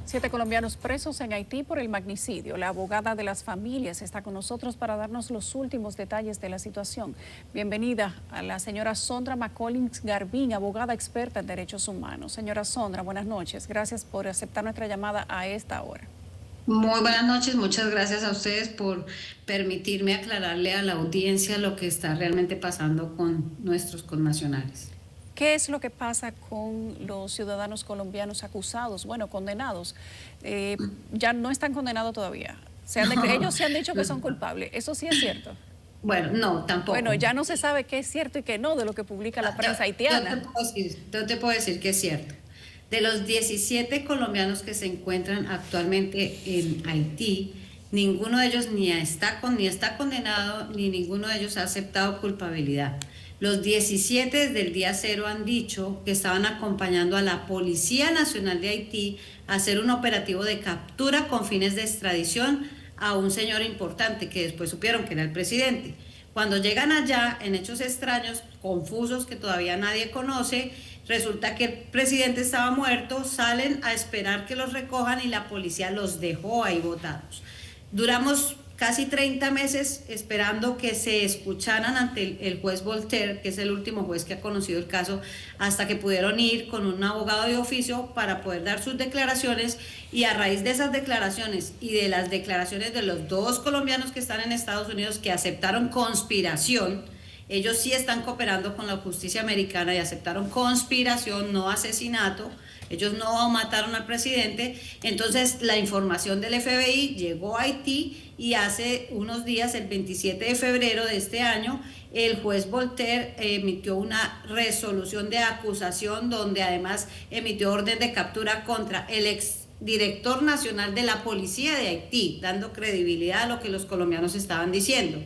7 colombianos presos en Haití por el magnicidio. La abogada de las familias está con nosotros para darnos los últimos detalles de la situación. Bienvenida a la señora Sondra McCollins Garbín, abogada experta en derechos humanos. Señora Sondra, buenas noches. Gracias por aceptar nuestra llamada a esta hora. Muy buenas noches, muchas gracias a ustedes por permitirme aclararle a la audiencia lo que está realmente pasando con nuestros connacionales. ¿Qué es lo que pasa con los ciudadanos colombianos acusados, bueno, condenados? Ya no están condenados todavía. Ellos se han dicho que son culpables. ¿Eso sí es cierto? Bueno, no, tampoco. Bueno, ya no se sabe qué es cierto y qué no de lo que publica la prensa haitiana. Yo te puedo decir que es cierto. De los 17 colombianos que se encuentran actualmente en Haití, ninguno de ellos ni está condenado, ni ninguno de ellos ha aceptado culpabilidad. Los 17 desde el día cero han dicho que estaban acompañando a la Policía Nacional de Haití a hacer un operativo de captura con fines de extradición a un señor importante que después supieron que era el presidente. Cuando llegan allá, en hechos extraños, confusos que todavía nadie conoce, resulta que el presidente estaba muerto, salen a esperar que los recojan y la policía los dejó ahí botados. Duramos casi 30 meses esperando que se escucharan ante el juez Voltaire, que es el último juez que ha conocido el caso, hasta que pudieron ir con un abogado de oficio para poder dar sus declaraciones, y a raíz de esas declaraciones y de las declaraciones de los dos colombianos que están en Estados Unidos que aceptaron conspiración, ellos sí están cooperando con la justicia americana y aceptaron conspiración, no asesinato. Ellos no mataron al presidente. Entonces la información del FBI llegó a Haití y hace unos días, el 27 de febrero de este año, el juez Voltaire emitió una resolución de acusación donde además emitió orden de captura contra el exdirector nacional de la policía de Haití, dando credibilidad a lo que los colombianos estaban diciendo,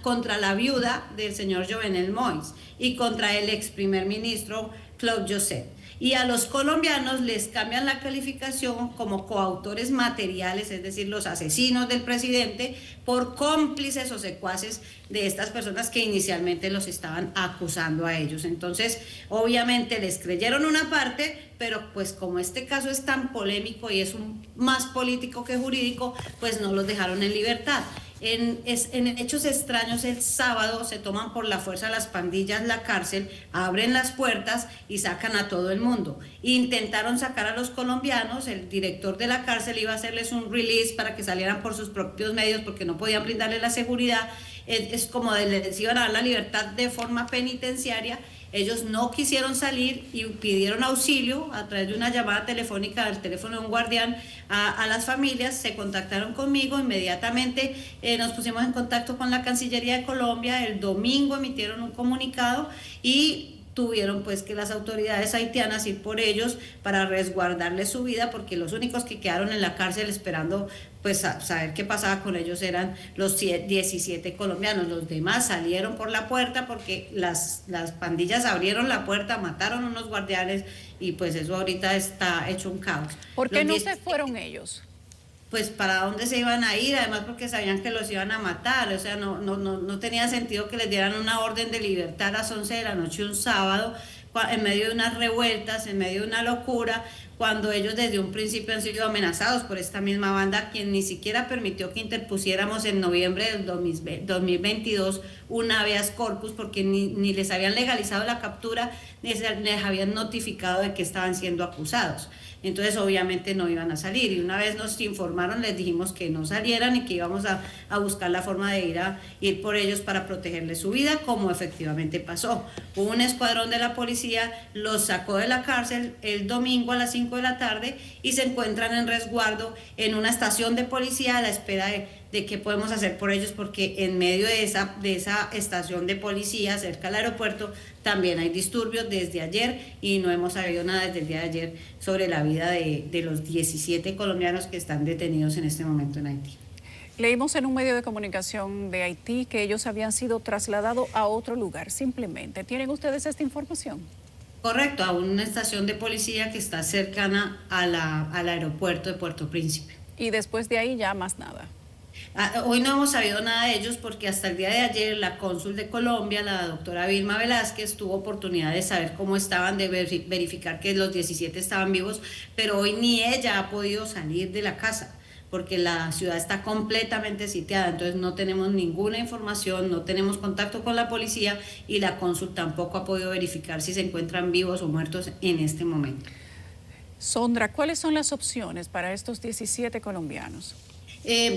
contra la viuda del señor Jovenel Moïse y contra el ex primer ministro Claude Joseph. Y a los colombianos les cambian la calificación como coautores materiales, es decir, los asesinos del presidente, por cómplices o secuaces de estas personas que inicialmente los estaban acusando a ellos. Entonces, obviamente les creyeron una parte, pero pues como este caso es tan polémico y es más político que jurídico, pues no los dejaron en libertad. En hechos extraños, el sábado se toman por la fuerza las pandillas la cárcel, abren las puertas y sacan a todo el mundo. Intentaron sacar a los colombianos, el director de la cárcel iba a hacerles un release para que salieran por sus propios medios porque no podían brindarles la seguridad. Es como les iban a dar la libertad de forma penitenciaria. Ellos no quisieron salir y pidieron auxilio a través de una llamada telefónica del teléfono de un guardián a las familias. Se contactaron conmigo, inmediatamente nos pusimos en contacto con la Cancillería de Colombia. El domingo emitieron un comunicado y tuvieron pues que las autoridades haitianas ir por ellos para resguardarles su vida, porque los únicos que quedaron en la cárcel esperando pues saber qué pasaba con ellos eran los 17 colombianos. Los demás salieron por la puerta porque las pandillas abrieron la puerta, mataron unos guardianes y pues eso ahorita está hecho un caos. ¿Por qué no se fueron ellos? Pues para dónde se iban a ir, además porque sabían que los iban a matar, o sea, no tenía sentido que les dieran una orden de libertad a las 11 de la noche un sábado, en medio de unas revueltas, en medio de una locura, cuando ellos desde un principio han sido amenazados por esta misma banda, quien ni siquiera permitió que interpusiéramos en noviembre del 2022 un habeas corpus, porque ni les habían legalizado la captura, ni les habían notificado de que estaban siendo acusados. Entonces obviamente no iban a salir, y una vez nos informaron les dijimos que no salieran y que íbamos a buscar la forma de ir por ellos para protegerles su vida, como efectivamente pasó. Un escuadrón de la policía los sacó de la cárcel el domingo a las 5 de la tarde y se encuentran en resguardo en una estación de policía a la espera de qué podemos hacer por ellos, porque en medio de esa estación de policía cerca del aeropuerto también hay disturbios desde ayer y no hemos sabido nada desde el día de ayer sobre la vida de los 17 colombianos que están detenidos en este momento en Haití. Leímos en un medio de comunicación de Haití que ellos habían sido trasladados a otro lugar, simplemente. ¿Tienen ustedes esta información? Correcto, a una estación de policía que está cercana al aeropuerto de Puerto Príncipe. Y después de ahí ya más nada. Hoy no hemos sabido nada de ellos porque hasta el día de ayer la cónsul de Colombia, la doctora Vilma Velázquez, tuvo oportunidad de saber cómo estaban, de verificar que los 17 estaban vivos, pero hoy ni ella ha podido salir de la casa porque la ciudad está completamente sitiada, entonces no tenemos ninguna información, no tenemos contacto con la policía y la cónsul tampoco ha podido verificar si se encuentran vivos o muertos en este momento. Sondra, ¿cuáles son las opciones para estos 17 colombianos?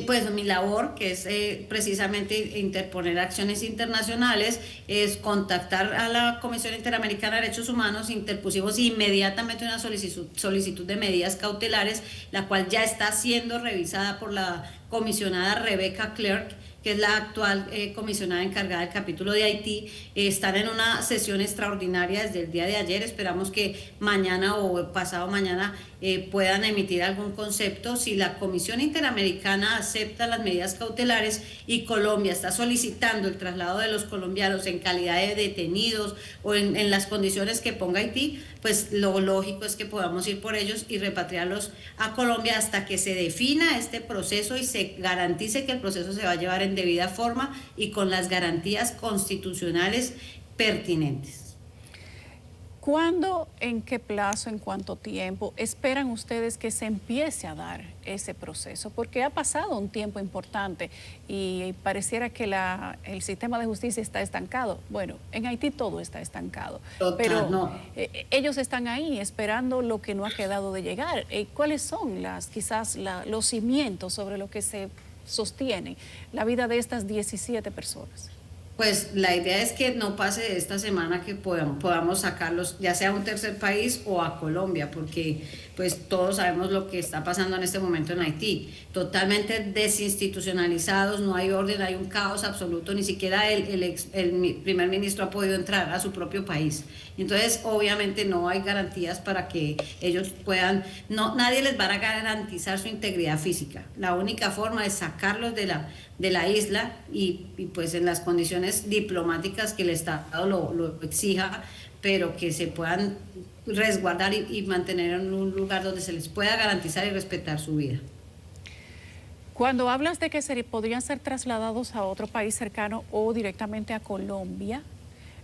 Pues mi labor, que es precisamente interponer acciones internacionales, es contactar a la Comisión Interamericana de Derechos Humanos. Interpusimos inmediatamente una solicitud de medidas cautelares, la cual ya está siendo revisada por la comisionada Rebecca Clark, que es la actual comisionada encargada del capítulo de Haití. Están en una sesión extraordinaria desde el día de ayer. Esperamos que mañana o pasado mañana puedan emitir algún concepto. Si la Comisión Interamericana acepta las medidas cautelares y Colombia está solicitando el traslado de los colombianos en calidad de detenidos o en las condiciones que ponga Haití, pues lo lógico es que podamos ir por ellos y repatriarlos a Colombia hasta que se defina este proceso y se garantice que el proceso se va a llevar en debida forma y con las garantías constitucionales pertinentes. ¿Cuándo, en qué plazo, en cuánto tiempo esperan ustedes que se empiece a dar ese proceso? Porque ha pasado un tiempo importante y pareciera que el sistema de justicia está estancado. Bueno, en Haití todo está estancado, pero no. Ellos están ahí esperando lo que no ha quedado de llegar. ¿Cuáles son los cimientos sobre los que se sostiene la vida de estas 17 personas? Pues la idea es que no pase de esta semana que podamos sacarlos ya sea a un tercer país o a Colombia, porque pues todos sabemos lo que está pasando en este momento en Haití, totalmente desinstitucionalizados, no hay orden, hay un caos absoluto, ni siquiera el primer ministro ha podido entrar a su propio país. Entonces obviamente no hay garantías para que ellos puedan, nadie les va a garantizar su integridad física. La única forma es sacarlos de la isla y pues en las condiciones diplomáticas que el Estado lo exija, pero que se puedan resguardar y mantener en un lugar donde se les pueda garantizar y respetar su vida. Cuando hablas de que podrían ser trasladados a otro país cercano o directamente a Colombia,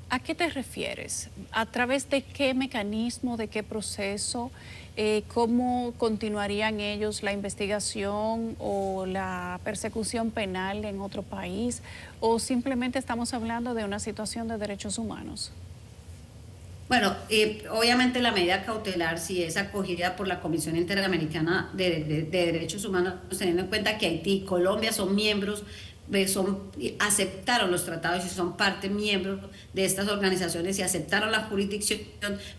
¿a qué te refieres? ¿A través de qué mecanismo, de qué proceso? ¿Cómo continuarían ellos la investigación o la persecución penal en otro país? ¿O simplemente estamos hablando de una situación de derechos humanos? Bueno, obviamente la medida cautelar, si es acogida por la Comisión Interamericana de Derechos Humanos, teniendo en cuenta que Haití y Colombia son miembros, aceptaron los tratados y son parte miembro de estas organizaciones y aceptaron la jurisdicción,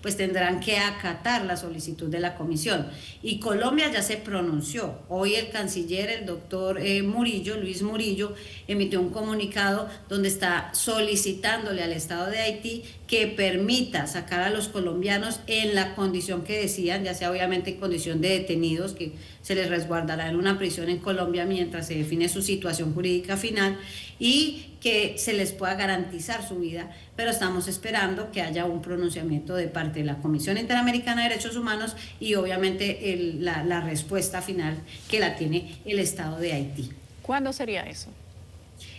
pues tendrán que acatar la solicitud de la comisión. Y Colombia ya se pronunció. Hoy el canciller, el doctor Luis Murillo, emitió un comunicado donde está solicitándole al Estado de Haití que permita sacar a los colombianos en la condición que decían, ya sea obviamente en condición de detenidos, que se les resguardará en una prisión en Colombia mientras se define su situación jurídica final y que se les pueda garantizar su vida, pero estamos esperando que haya un pronunciamiento de parte de la Comisión Interamericana de Derechos Humanos y obviamente la respuesta final que la tiene el Estado de Haití. ¿Cuándo sería eso?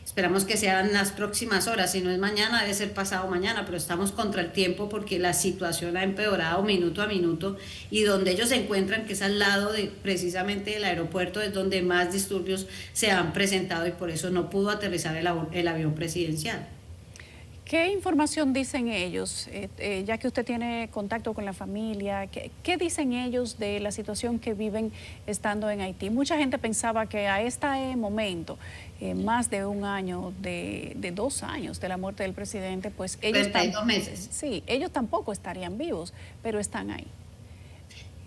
Esperamos que sean las próximas horas, si no es mañana, debe ser pasado mañana, pero estamos contra el tiempo porque la situación ha empeorado minuto a minuto y donde ellos se encuentran, que es al lado de precisamente del aeropuerto, es donde más disturbios se han presentado y por eso no pudo aterrizar el avión presidencial. ¿Qué información dicen ellos, ya que usted tiene contacto con la familia, qué dicen ellos de la situación que viven estando en Haití? Mucha gente pensaba que a este momento, más de un año, de 2 años de la muerte del presidente, pues ellos... 32 meses. Sí, ellos tampoco estarían vivos, pero están ahí.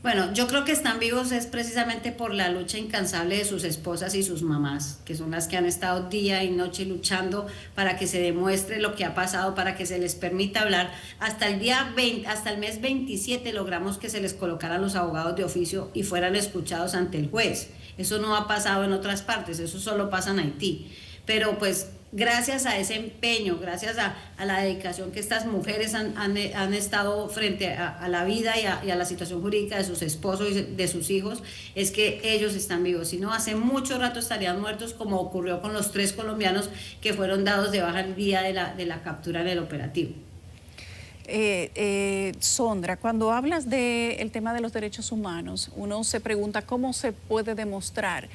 Bueno, yo creo que están vivos es precisamente por la lucha incansable de sus esposas y sus mamás, que son las que han estado día y noche luchando para que se demuestre lo que ha pasado, para que se les permita hablar. Hasta el mes 27 logramos que se les colocaran los abogados de oficio y fueran escuchados ante el juez. Eso no ha pasado en otras partes, eso solo pasa en Haití. Pero pues gracias a ese empeño, gracias a la dedicación que estas mujeres han estado frente a la vida y a la situación jurídica de sus esposos y de sus hijos, es que ellos están vivos. Si no, hace mucho rato estarían muertos, como ocurrió con los 3 colombianos que fueron dados de baja el día de la captura en el operativo. Sondra, cuando hablas del tema de los derechos humanos, uno se pregunta cómo se puede demostrar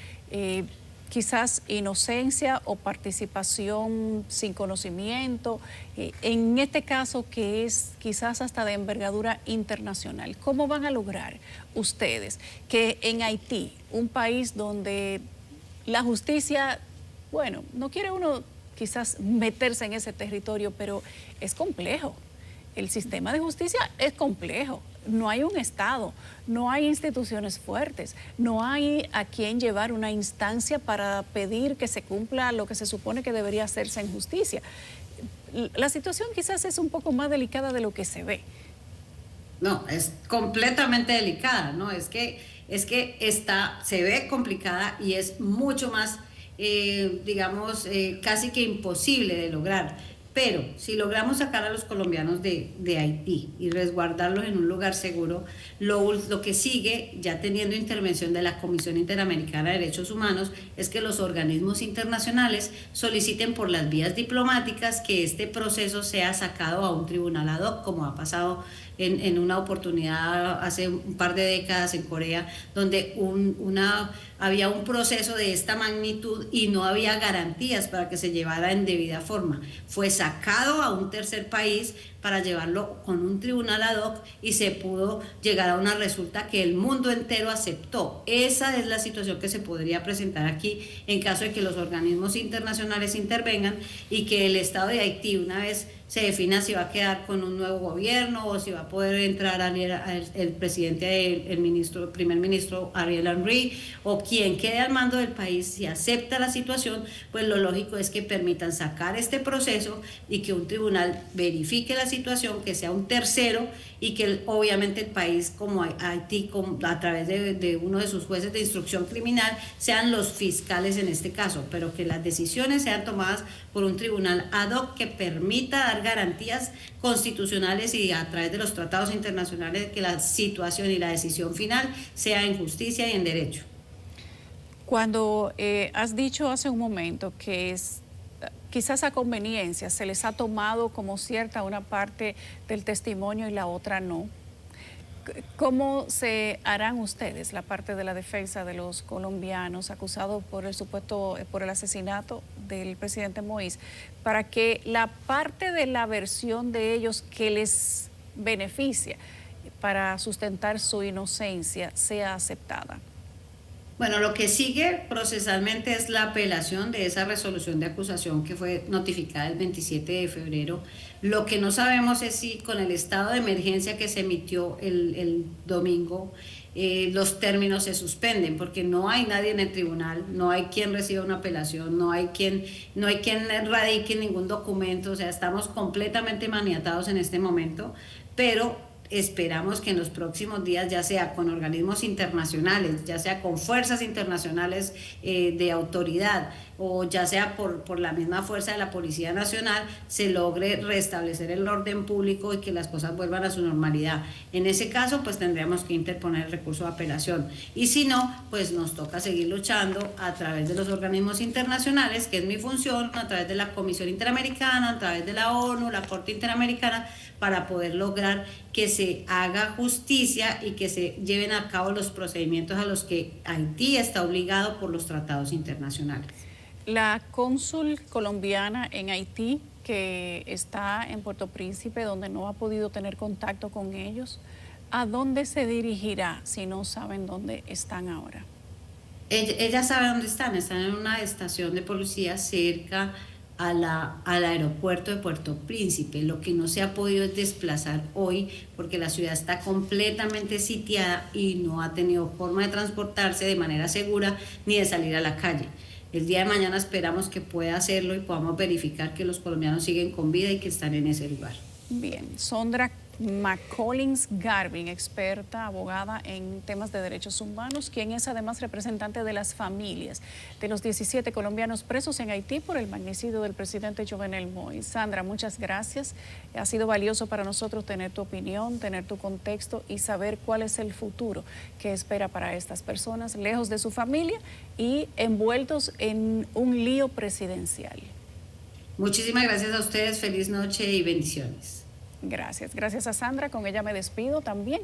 quizás inocencia o participación sin conocimiento, en este caso que es quizás hasta de envergadura internacional. ¿Cómo van a lograr ustedes que en Haití, un país donde la justicia, bueno, no quiere uno quizás meterse en ese territorio, pero es complejo? El sistema de justicia es complejo, no hay un Estado, no hay instituciones fuertes, no hay a quien llevar una instancia para pedir que se cumpla lo que se supone que debería hacerse en justicia. La situación quizás es un poco más delicada de lo que se ve. No, es completamente delicada, ¿no? Es que se ve complicada y es mucho más, digamos, casi que imposible de lograr. Pero si logramos sacar a los colombianos de Haití y resguardarlos en un lugar seguro, lo que sigue, ya teniendo intervención de la Comisión Interamericana de Derechos Humanos, es que los organismos internacionales soliciten por las vías diplomáticas que este proceso sea sacado a un tribunal ad hoc, como ha pasado en una oportunidad hace un par de décadas en Corea, donde había un proceso de esta magnitud y no había garantías para que se llevara en debida forma. Fue sacado a un tercer país para llevarlo con un tribunal ad hoc y se pudo llegar a una resulta que el mundo entero aceptó. Esa es la situación que se podría presentar aquí en caso de que los organismos internacionales intervengan y que el Estado de Haití, una vez se defina si va a quedar con un nuevo gobierno o si va a poder entrar el presidente, el primer ministro Ariel Henry, o quien quede al mando del país, si acepta la situación, pues lo lógico es que permitan sacar este proceso y que un tribunal verifique la situación, que sea un tercero y que obviamente el país como Haití, a través de uno de sus jueces de instrucción criminal, sean los fiscales en este caso, pero que las decisiones sean tomadas por un tribunal ad hoc que permita dar garantías constitucionales y a través de los tratados internacionales que la situación y la decisión final sea en justicia y en derecho. Cuando has dicho hace un momento que es quizás a conveniencia se les ha tomado como cierta una parte del testimonio y la otra no, ¿cómo se harán ustedes, la parte de la defensa de los colombianos acusados por el asesinato del presidente Moïse, para que la parte de la versión de ellos que les beneficia para sustentar su inocencia sea aceptada? Bueno, lo que sigue procesalmente es la apelación de esa resolución de acusación que fue notificada el 27 de febrero. Lo que no sabemos es si con el estado de emergencia que se emitió el domingo, los términos se suspenden, porque no hay nadie en el tribunal, no hay quien reciba una apelación, no hay quien radique ningún documento, o sea, estamos completamente maniatados en este momento, pero esperamos que en los próximos días, ya sea con organismos internacionales, ya sea con fuerzas internacionales de autoridad o ya sea por la misma fuerza de la Policía Nacional, se logre restablecer el orden público y que las cosas vuelvan a su normalidad. En ese caso, pues tendríamos que interponer el recurso de apelación. Y si no, pues nos toca seguir luchando a través de los organismos internacionales, que es mi función, a través de la Comisión Interamericana, a través de la ONU, la Corte Interamericana, para poder lograr que se haga justicia y que se lleven a cabo los procedimientos a los que Haití está obligado por los tratados internacionales. La cónsul colombiana en Haití, que está en Puerto Príncipe, donde no ha podido tener contacto con ellos, ¿a dónde se dirigirá si no saben dónde están ahora? Ella sabe dónde están en una estación de policía cerca al aeropuerto de Puerto Príncipe. Lo que no se ha podido es desplazar hoy porque la ciudad está completamente sitiada y no ha tenido forma de transportarse de manera segura ni de salir a la calle. El día de mañana esperamos que pueda hacerlo y podamos verificar que los colombianos siguen con vida y que están en ese lugar. Bien, Sondra, McCollins Garvin, experta, abogada en temas de derechos humanos, quien es además representante de las familias de los 17 colombianos presos en Haití por el magnicidio del presidente Jovenel Moïse. Sandra, muchas gracias. Ha sido valioso para nosotros tener tu opinión, tener tu contexto y saber cuál es el futuro que espera para estas personas, lejos de su familia y envueltos en un lío presidencial. Muchísimas gracias a ustedes, feliz noche y bendiciones. Gracias a Sandra, con ella me despido también.